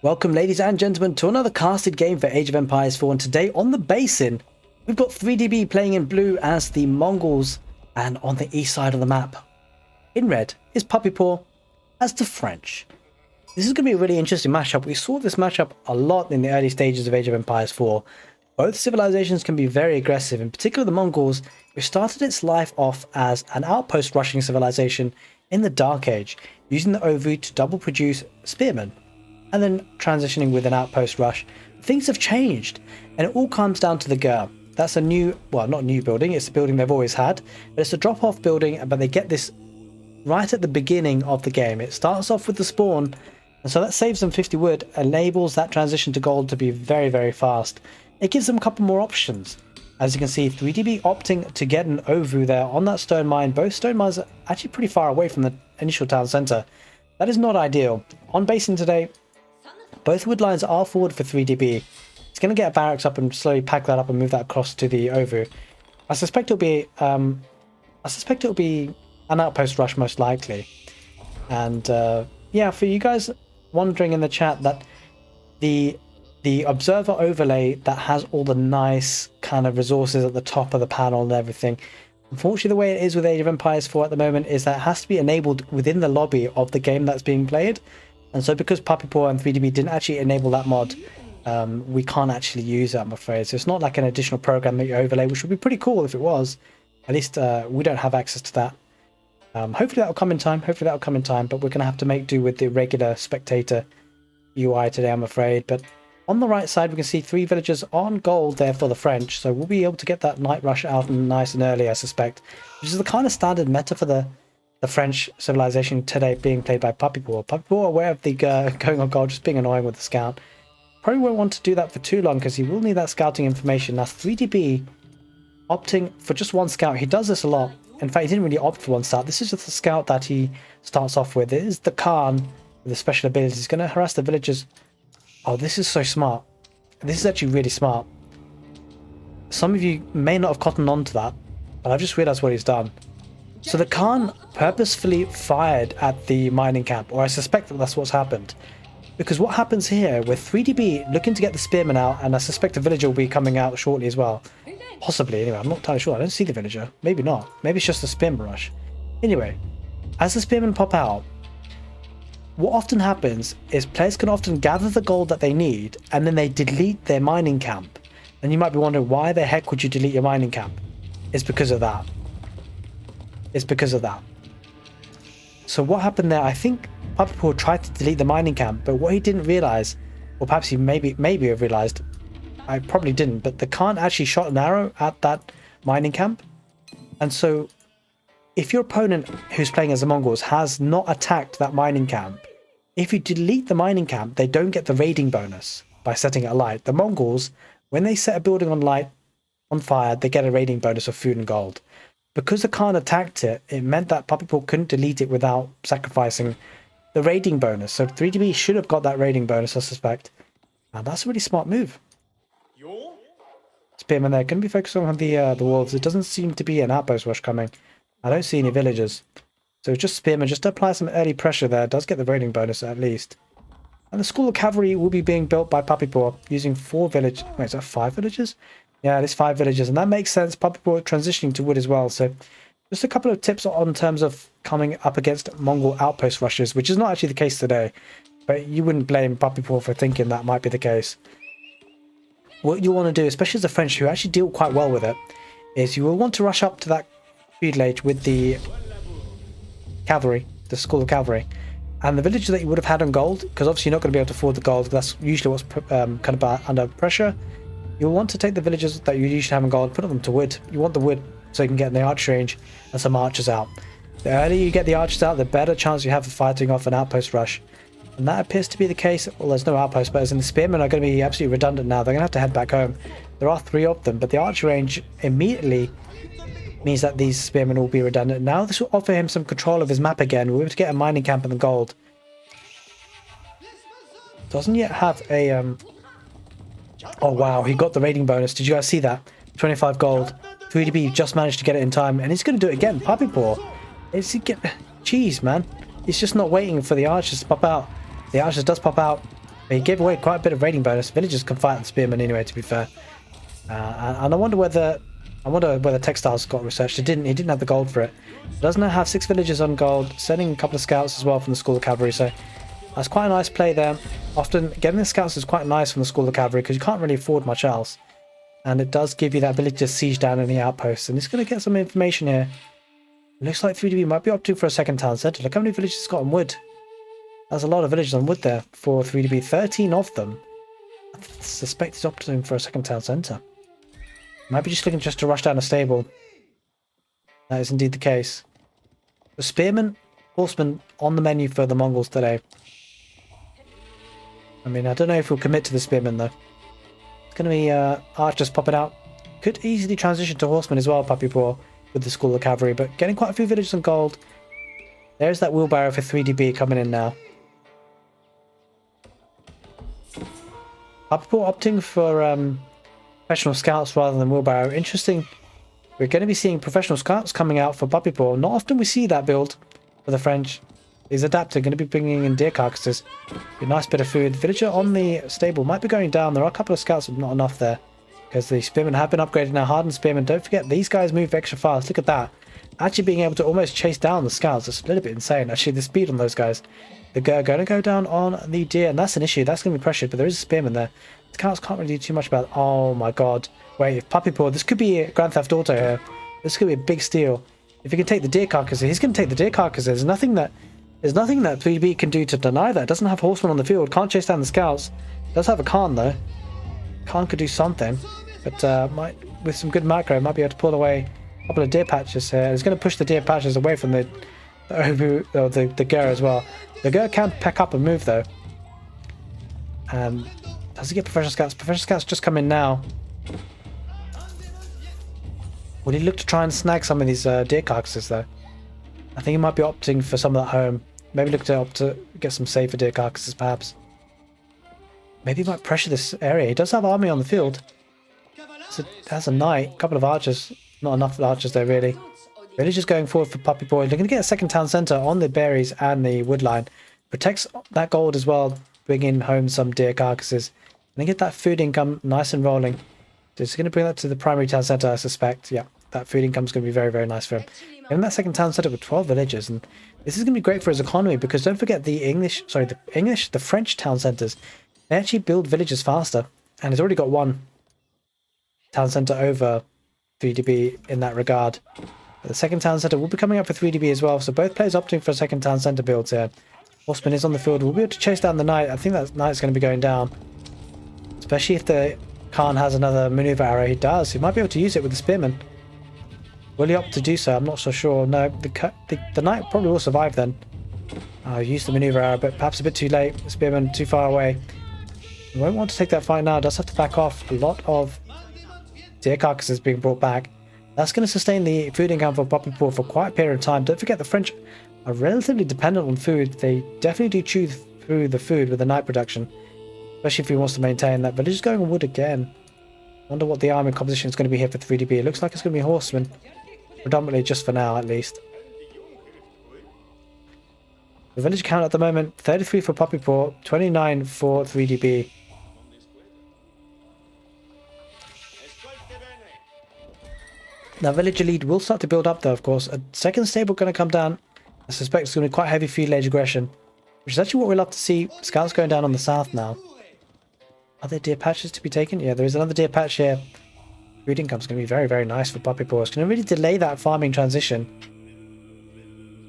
Welcome, ladies and gentlemen, to another casted game for Age of Empires 4, and today on the basin, we've got 3DB playing in blue as the Mongols, and on the east side of the map, in red, is puppypaw as the French. This is going to be a really interesting matchup. We saw this matchup a lot in the early stages of Age of Empires 4. Both civilizations can be very aggressive, in particular the Mongols, which started its life off as an outpost rushing civilization in the Dark Age, using the Aoe4 to double produce spearmen, and then transitioning with an outpost rush. Things have changed, and it all comes down to the GOAR. That's a new, well, not new building, it's a building they've always had, but it's a drop-off building, but they get this right at the beginning of the game. It starts off with the spawn, and so that saves them 50 wood, enables that transition to gold to be very, very fast. It gives them a couple more options. As you can see, 3DB opting to get an Aoe4 there on that stone mine. Both stone mines are actually pretty far away from the initial town centre. That is not ideal. On basin today, both wood lines are forward for 3DB. He's going to get a barracks up and slowly pack that up and move that across to the Aoe4. I suspect it'll be an outpost rush most likely. And yeah, for you guys wondering in the chat, that the observer overlay that has all the nice kind of resources at the top of the panel and everything, unfortunately the way it is with Age of Empires 4 at the moment is that it has to be enabled within the lobby of the game that's being played. And so because puppypaw and 3DB didn't actually enable that mod, we can't actually use it, I'm afraid. So it's not like an additional program that you overlay, which would be pretty cool if it was. At least we don't have access to that. Hopefully that'll come in time. But we're going to have to make do with the regular spectator UI today, I'm afraid. But on the right side, we can see 3 villagers on gold there for the French. So we'll be able to get that night rush out nice and early, I suspect. Which is the kind of standard meta for the French civilization today, being played by puppypaw. Puppypaw, aware of the going on gold, just being annoying with the scout. Probably won't want to do that for too long because he will need that scouting information. Now 3DB opting for just one scout. He does this a lot. In fact, he didn't really opt for one scout. This is just the scout that he starts off with. It is the Khan with the special abilities. He's going to harass the villagers. Oh, this is so smart. This is actually really smart. Some of you may not have cottoned on to that, but I've just realized what he's done. So the Khan purposefully fired at the mining camp, or I suspect that that's what's happened. Because what happens here, with 3DB looking to get the spearman out, and I suspect a villager will be coming out shortly as well. Possibly, anyway, I'm not entirely sure. I don't see the villager. Maybe not. Maybe it's just the spearman rush. Anyway, as the spearmen pop out, what often happens is players can often gather the gold that they need, and then they delete their mining camp. And you might be wondering, why the heck would you delete your mining camp? It's because of that. It's because of that. So what happened there, I think puppypaw tried to delete the mining camp, but what he didn't realize, or perhaps he maybe have realized, I probably didn't, but the Khan actually shot an arrow at that mining camp. And so if your opponent who's playing as the Mongols has not attacked that mining camp, if you delete the mining camp, they don't get the raiding bonus by setting it alight. The Mongols, when they set a building on fire, they get a raiding bonus of food and gold. Because the Khan attacked it, it meant that puppypaw couldn't delete it without sacrificing the raiding bonus. So 3DB should have got that raiding bonus, I suspect. And that's a really smart move. Spearman there, going to be focused on the wolves. It doesn't seem to be an outpost rush coming. I don't see any villagers. So it's just spearman, just to apply some early pressure there. Does get the raiding bonus at least. And the school of cavalry will be being built by puppypaw using 4 villages. Wait, is that 5 villages? Yeah, it is 5 villages, and that makes sense. Puppypaw transitioning to wood as well. So just a couple of tips on terms of coming up against Mongol outpost rushes, which is not actually the case today. But you wouldn't blame puppypaw for thinking that might be the case. What you want to do, especially as the French, who actually deal quite well with it, is you will want to rush up to that feudalage with the cavalry, the school of cavalry, and the villages that you would have had on gold, because obviously you're not going to be able to afford the gold. That's usually what's kind of under pressure. You'll want to take the villages that you usually have on gold, put them to wood. You want the wood so you can get in the archer range and some archers out. The earlier you get the archers out, the better chance you have of fighting off an outpost rush. And that appears to be the case. Well, there's no outpost, but as in the spearmen are going to be absolutely redundant now. They're going to have to head back home. There are 3 of them, but the archer range immediately means that these spearmen will be redundant. Now this will offer him some control of his map again. We'll be able to get a mining camp in the gold. Doesn't yet have a... Oh wow, he got the raiding bonus. Did you guys see that? 25 gold. 3DB just managed to get it in time, and he's going to do it again. Puppypaw. Jeez, man. He's just not waiting for the archers to pop out. The archers does pop out. But he gave away quite a bit of raiding bonus. Villagers can fight the spearmen anyway, to be fair. And I wonder whether textiles got researched. He didn't have the gold for it. He does now have 6 villagers on gold, sending a couple of scouts as well from the School of Cavalry. So that's quite a nice play there. Often getting the scouts is quite nice from the School of Cavalry because you can't really afford much else. And it does give you that ability to siege down any outposts. And he's going to get some information here. Looks like 3DB might be opting for a second town centre. Look how many villages he's got on wood. There's a lot of villages on wood there for 3DB. 13 of them. I suspect he's opting for a second town centre. Might be just looking just to rush down a stable. That is indeed the case. The spearmen, horsemen on the menu for the Mongols today. I mean, I don't know if we'll commit to the spearmen though. It's going to be archers popping out. Could easily transition to horsemen as well, puppypaw, with the School of Cavalry, but getting quite a few villages on gold. There's that wheelbarrow for 3DB coming in now. Puppypaw opting for professional scouts rather than wheelbarrow. Interesting. We're going to be seeing professional scouts coming out for puppypaw. Not often we see that build for the French. He's adapting, going to be bringing in deer carcasses. A nice bit of food. Villager on the stable might be going down. There are a couple of scouts, but not enough there. Because the spearmen have been upgraded now. Hardened spearmen. Don't forget, these guys move extra fast. Look at that. Actually being able to almost chase down the scouts. It's a little bit insane, actually, the speed on those guys. They're going to go down on the deer, and that's an issue. That's going to be pressured, but there is a spearman there. The scouts can't really do too much about it. Oh my god. Wait, if puppypaw, this could be a Grand Theft Auto here. This could be a big steal. If he can take the deer carcasses, he's going to take the deer carcasses. There's nothing that 3B can do to deny that. It doesn't have horsemen on the field. Can't chase down the scouts. Does have a Khan though. Khan could do something, but with some good macro, might be able to pull away a couple of deer patches here. He's going to push the deer patches away from the Gur as well. The Gur can pack up and move though. Does he get professional scouts? Professional scouts just come in now. Will he look to try and snag some of these deer carcasses though? I think he might be opting for some at home. Maybe look to opt to get some safer deer carcasses perhaps. Maybe he might pressure this area. He does have army on the field. So that's a knight, a couple of archers. Not enough archers there really. Really just going forward for puppypaw. They're going to get a second town centre on the berries and the wood line. Protects that gold as well, bringing home some deer carcasses. And they get that food income nice and rolling. So it's going to bring that to the primary town centre, I suspect. Yeah, that food income is going to be very, very nice for him. And that second town centre with 12 villages. And this is going to be great for his economy because don't forget the French town centres. They actually build villages faster. And he's already got one town centre over 3DB in that regard. The second town centre will be coming up for 3DB as well. So both players opting for a second town centre builds here. Horseman is on the field. We'll be able to chase down the knight. I think that knight's going to be going down. Especially if the Khan has another maneuver arrow. He does. He might be able to use it with the spearman. Will he opt to do so? I'm not so sure. No, the knight probably will survive then. Use the maneuver arrow, but perhaps a bit too late. The spearman too far away. He won't want to take that fight now. Does have to back off. A lot of deer carcasses being brought back. That's going to sustain the food income for puppypaw for quite a period of time. Don't forget the French are relatively dependent on food. They definitely do chew through the food with the night production. Especially if he wants to maintain that. But he's just going on wood again. Wonder what the army composition is going to be here for 3DB. It looks like it's going to be horsemen. Predominantly just for now, at least. The village count at the moment, 33 for puppypaw, 29 for 3DB. Now, village elite will start to build up, though, of course. A second stable going to come down. I suspect it's going to be quite heavy field age aggression, which is actually what we love to see. Scouts going down on the south now. Are there deer patches to be taken? Yeah, there is another deer patch here. Food income is going to be very, very nice for puppypaw. It's going to really delay that farming transition.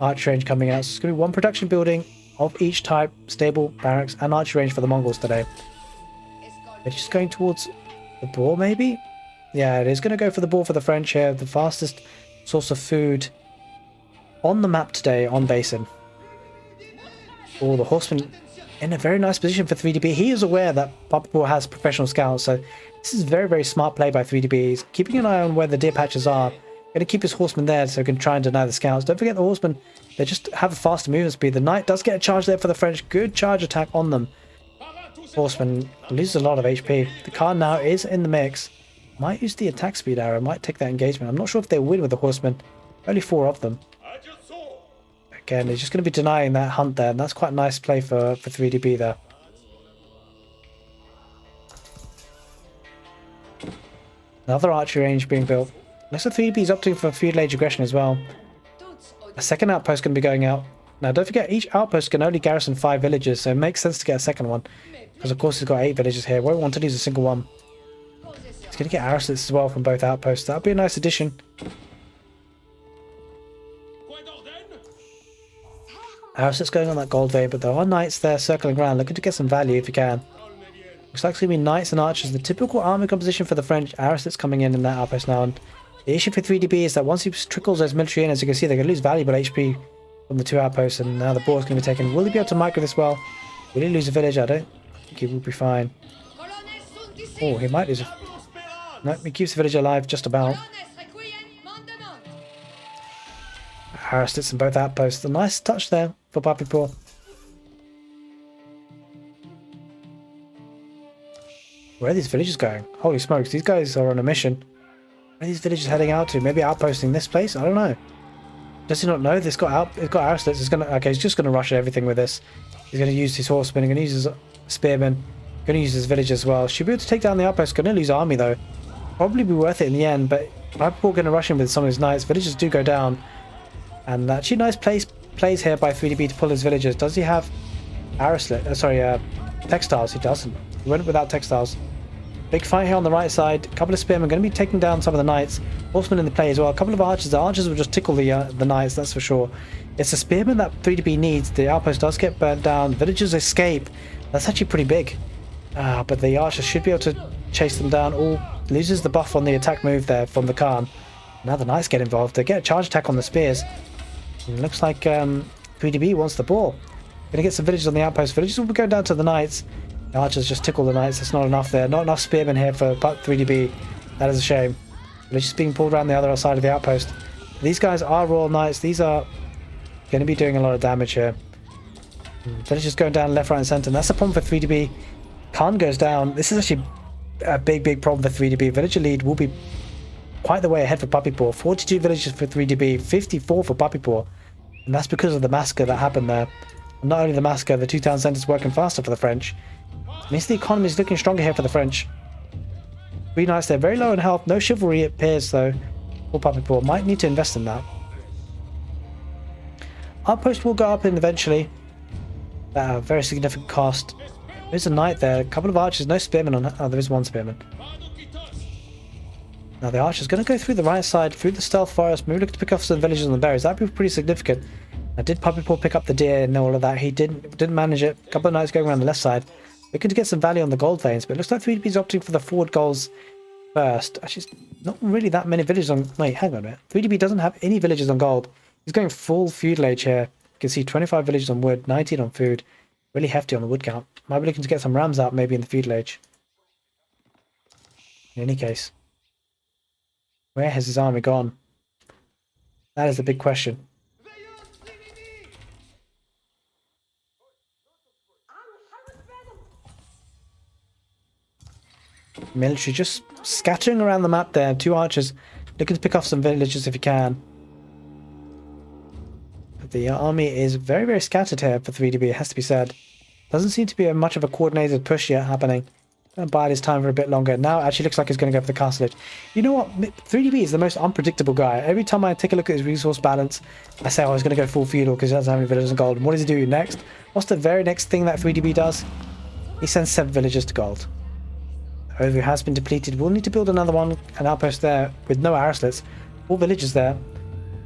Archer range coming out. So it's going to be one production building of each type, stable, barracks, and archer range for the Mongols today. They're just going towards the boar, maybe? Yeah, it is going to go for the boar for the French here. The fastest source of food on the map today on Basin. Oh, the horseman in a very nice position for 3DB. He is aware that puppypaw has professional scouts, so this is very, very smart play by 3DB. He's keeping an eye on where the deer patches are. Going to keep his horseman there so he can try and deny the scouts. Don't forget the horsemen, they just have a faster movement speed. The knight does get a charge there for the French. Good charge attack on them. Horseman loses a lot of HP. The Khan now is in the mix. Might use the attack speed arrow, might take that engagement. I'm not sure if they win with the horsemen. Only 4 of them. Again, they're just going to be denying that hunt there, and that's quite a nice play for 3DB there. Another archery range being built. Looks like 3DB is opting for feudal age aggression as well. A second outpost can be going out. Now don't forget, each outpost can only garrison 5 villages, so it makes sense to get a second one. Because of course he's got 8 villages here. Won't want to lose a single one. He's going to get arrow slits as well from both outposts. That'll be a nice addition. Arrow slits going on that gold vein, but there are knights there circling around, looking to get some value if you can. Looks like it's going to be knights and archers. The typical army composition for the French. Arrow slits coming in that outpost now. And the issue for 3DB is that once he trickles those military in, as you can see, they're going to lose valuable HP from the 2 outposts, and now the BOAR is going to be taken. Will he be able to micro this well? Will he lose a village? I don't think he will be fine. Oh, he might lose a... No, he keeps the village alive just about. Arrow slits in both outposts. A nice touch there for puppypaw. Where are these villages going? Holy smokes, these guys are on a mission. Where are these villages heading out to? Maybe outposting this place? I don't know. Does he not know? It's got arrow slits. Okay, he's just gonna rush everything with this. He's gonna use his horsemen, he's gonna use his spearmen, gonna use his village as well. Should be able to take down the outpost. Gonna lose army though. Probably be worth it in the end, but I'm gonna rush in with some of his knights. Villages do go down. And actually nice plays here by 3DB to pull his villagers. Does he have arrow slit? Textiles? He doesn't. He went without textiles. Big fight here on the right side. A couple of spearmen going to be taking down some of the knights. Horsemen in the play as well. A couple of archers. The archers will just tickle the knights, that's for sure. It's the spearmen that 3DB needs. The outpost does get burnt down. Villagers escape. That's actually pretty big. But the archers should be able to chase them down. Oh, loses the buff on the attack move there from the Khan. Now the knights get involved. They get a charge attack on the spears. It looks like 3DB wants the BOAR. Gonna get some villages on the outpost. Villages will be going down to the knights. The archers just tickle the knights. There's not enough there. Not enough spearmen here for 3DB. That is a shame. Villages being pulled around the other side of the outpost. These guys are royal knights. These are going to be doing a lot of damage here. Villages going down left, right, and centre. And that's the problem for 3DB. Khan goes down. This is actually a big problem for 3DB. Villager lead will be quite the way ahead for puppypaw. 42 villages for 3DB, 54 for puppypaw. And that's because of the massacre that happened there. And not only the massacre, the 2 town centres working faster for the French. Means the economy is looking stronger here for the French. 3 knights there, very low in health. No chivalry it appears though. For puppypaw, might need to invest in that. Outpost will go up in eventually. At a very significant cost. There's a knight there, a couple of archers, no spearmen on. Oh, there is one spearman. Now the archer's going to go through the right side, through the stealth forest, maybe look to pick off some villages on the berries. That'd be pretty significant. Now did puppypaw pick up the deer and all of that? He didn't manage it. A couple of knights going around the left side. Looking to get some value on the gold veins, but it looks like 3DB's opting for the forward goals first. Actually, not really that many villages on... Wait, hang on a minute. 3DB doesn't have any villages on gold. He's going full feudal age here. You can see 25 villages on wood, 19 on food. Really hefty on the wood count. Might be looking to get some rams out maybe in the feudal age. In any case. Where has his army gone? That is the big question. Military just scattering around the map there. 2 archers looking to pick off some villages if you can. But the army is very scattered here for 3DB, it has to be said. Doesn't seem to be much of a coordinated push yet happening. Gonna bide his time for a bit longer. Now it actually looks like he's going to go for the castle edge. You know what? 3DB is the most unpredictable guy. Every time I take a look at his resource balance, I say, oh, he's going to go full feudal because he doesn't have any villages in gold. And what does he do next? What's the very next thing that 3DB does? He sends 7 villagers to gold. Overview has been depleted. We'll need to build another one, an outpost there with no arrow slits. 4 villages there.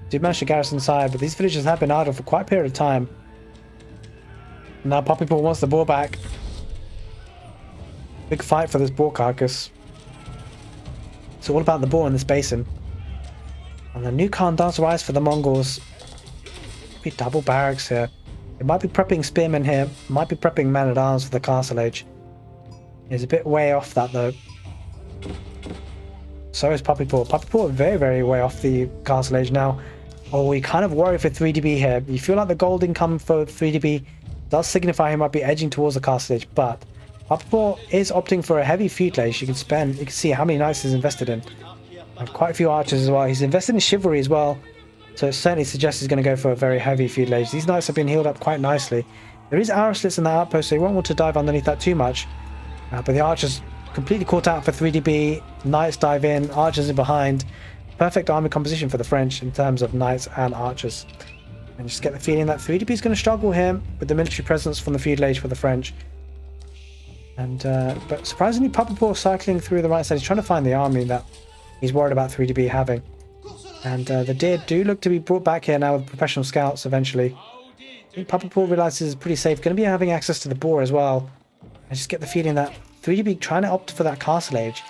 Do manage to garrison side, but these villages have been idle for quite a period of time. Now puppypaw wants the BOAR back. Big fight for this BOAR carcass. It's all about the BOAR in this basin. And the new Khan does rise for the Mongols. Maybe double barracks here. It might be prepping spearmen here. Might be prepping men-at-arms for the castle age. He's a bit way off that though. So is puppypaw. Puppypaw very way off the castle age now. Oh, we kind of worry for 3DB here. You feel like the gold income for 3DB does signify he might be edging towards the castle age, but puppypaw is opting for a heavy feudal age. You can see how many knights he's invested in. And quite a few archers as well. He's invested in chivalry as well. So it certainly suggests he's going to go for a very heavy feudal age. These knights have been healed up quite nicely. There is arrow slits in the outpost, so you won't want to dive underneath that too much. But the archers completely caught out for 3DB. Knights dive in, archers in behind. Perfect army composition for the French in terms of knights and archers. And just get the feeling that 3DB is going to struggle here with the military presence from the feudal age for the French. And but surprisingly, puppypaw cycling through the right side. He's trying to find the army that he's worried about 3DB having. And the deer do look to be brought back here now with professional scouts eventually. I think puppypaw realizes it's pretty safe. Going to be having access to the BOAR as well. I just get the feeling that 3DB, trying to opt for that castle age,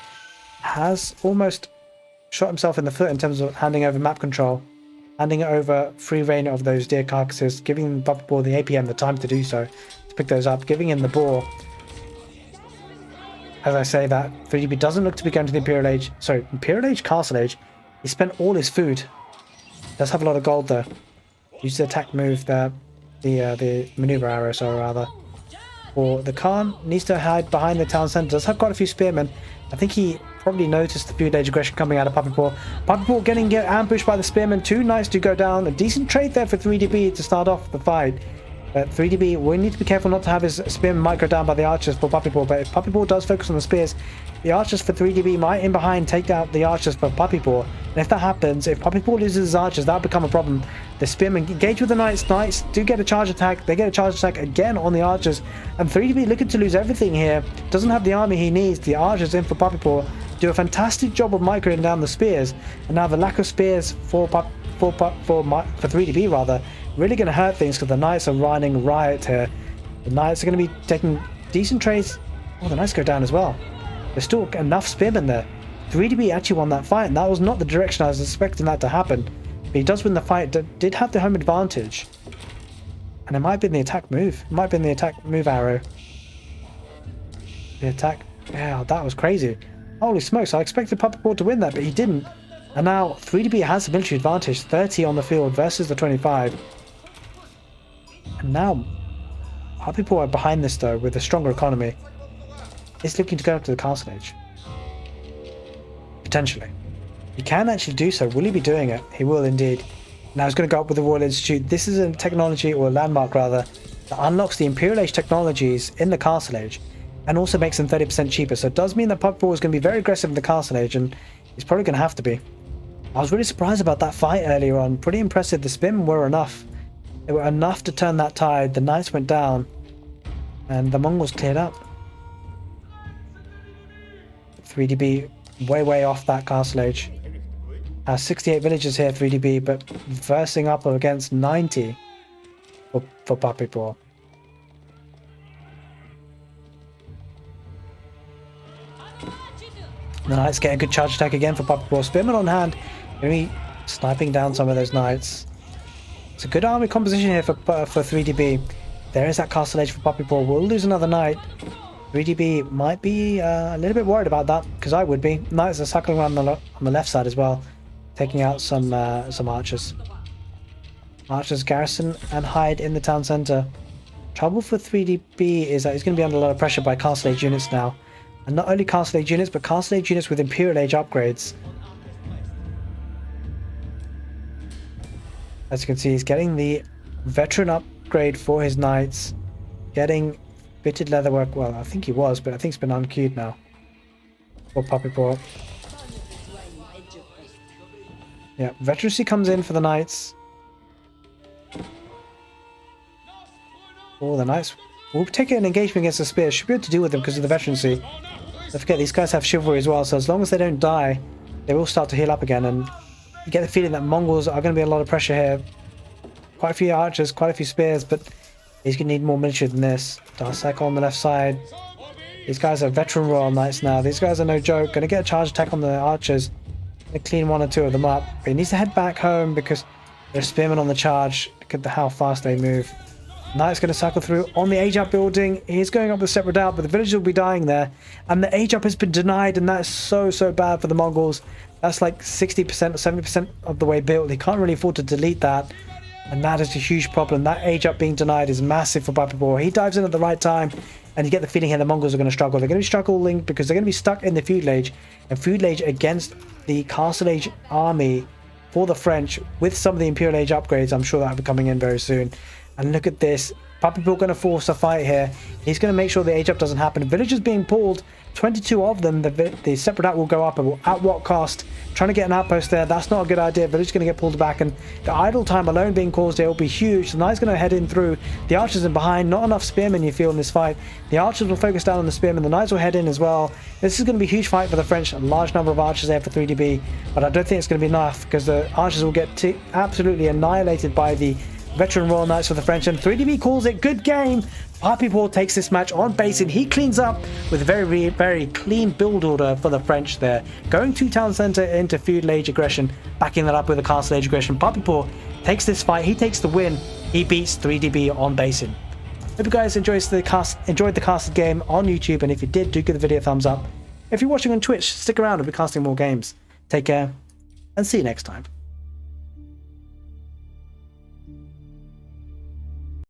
has almost shot himself in the foot in terms of handing over map control, handing over free reign of those deer carcasses, giving puppypaw the APM the time to do so, to pick those up, giving him the BOAR. As I say that, 3DB doesn't look to be going to the Imperial Age. Sorry, Imperial Age, Castle Age. He spent all his food. Does have a lot of gold though. Used the attack move there, the maneuver arrow, so rather. Or the Khan needs to hide behind the town centre. Does have quite a few spearmen. I think he probably noticed the feudal age aggression coming out of puppypaw. Puppypaw getting ambushed by the spearmen. 2 knights do go down. A decent trade there for 3DB to start off the fight. But 3DB will need to be careful not to have his spearmen might go down by the archers for puppypaw. But if puppypaw does focus on the spears, the archers for 3DB might in behind take out the archers for puppypaw. And if that happens, if puppypaw loses his archers, that'll become a problem. The spearmen engage with the knights. Knights do get a charge attack. They get a charge attack again on the archers. And 3DB looking to lose everything here. Doesn't have the army he needs. The archers in for puppypaw do a fantastic job of microing down the spears. And now the lack of spears for 3DB rather, really going to hurt things because the knights are running riot here. The knights are going to be taking decent trades. Oh, the knights go down as well. There's still enough spearmen there. 3DB actually won that fight, and that was not the direction I was expecting that to happen. But he does win the fight, did have the home advantage. And it might have been the attack move. It might have been the attack move arrow. The attack, yeah, that was crazy. Holy smokes, I expected puppypaw to win that, but he didn't. And now 3DB has the military advantage, 30 on the field versus the 25. And now puppypaw are behind this though with a stronger economy. Is looking to go up to the castle age. Potentially. He can actually do so. Will he be doing it? He will indeed. Now he's going to go up with the Royal Institute. This is a technology, or a landmark rather, that unlocks the Imperial Age technologies in the castle age and also makes them 30% cheaper. So it does mean that puppypaw is going to be very aggressive in the castle age, and he's probably going to have to be. I was really surprised about that fight earlier on. Pretty impressive. The spearmen were enough. They were enough to turn that tide. The knights went down and the Mongols cleared up. 3DB way off that castle age. 68 villages here, 3DB, but versing up against 90 for puppypaw. The knights get a good charge attack again for puppypaw. Spearman on hand, maybe sniping down some of those knights. It's a good army composition here for 3DB. There is that castle age for puppypaw. We'll lose another knight. 3DB might be a little bit worried about that, because I would be. Knights are circling around on the left side as well, taking out some archers. Archers garrison and hide in the town centre. Trouble for 3DB is that he's going to be under a lot of pressure by castle age units now. And not only castle age units, but castle age units with Imperial Age upgrades. As you can see, he's getting the veteran upgrade for his knights. Getting bitted leatherwork. Well, I think he was, but I think it's been unqueued now. For puppypaw. Yeah, veterancy comes in for the knights. Oh, the knights will take an engagement against the spears. Should be able to deal with them because of the veterancy. Don't forget, these guys have chivalry as well, so as long as they don't die, they will start to heal up again. And you get the feeling that Mongols are going to be a lot of pressure here. Quite a few archers, quite a few spears, but he's going to need more military than this. Dark Cycle on the left side. These guys are veteran royal knights now. These guys are no joke. Going to get a charge attack on the archers. Going to clean 1 or 2 of them up. But he needs to head back home because there's spearmen on the charge. Look at how fast they move. Knight's going to cycle through on the age up building. He's going up with separate out, but the villagers will be dying there. And the age up has been denied, and that is so bad for the Mongols. That's like 60% or 70% of the way built. He can't really afford to delete that. And that is a huge problem. That age up being denied is massive for puppypaw. He dives in at the right time, and you get the feeling here the Mongols are going to struggle. They're going to be struggling because they're going to be stuck in the feudal age. And feudal age against the castle age army for the French with some of the Imperial Age upgrades. I'm sure that'll be coming in very soon. And look at this. Puppypaw going to force a fight here. He's going to make sure the age up doesn't happen. Villagers being pulled. 22 of them. The separate act will go up. At what cost? Trying to get an outpost there. That's not a good idea. Villagers going to get pulled back. And the idle time alone being caused here will be huge. The knight's going to head in through. The archers in behind. Not enough spearmen, you feel, in this fight. The archers will focus down on the spearmen. The knights will head in as well. This is going to be a huge fight for the French. A large number of archers there for 3DB. But I don't think it's going to be enough because the archers will get absolutely annihilated by the veteran Royal Knights for the French, and 3DB calls it. Good game. Puppypaw takes this match on basin. He cleans up with a very, very clean build order for the French there. Going to town center into feudal age aggression, backing that up with a castle age aggression. Puppypaw takes this fight. He takes the win. He beats 3DB on basin. Hope you guys enjoyed the casted game on YouTube, and if you did, do give the video a thumbs up. If you're watching on Twitch, stick around. I'll be casting more games. Take care, and see you next time.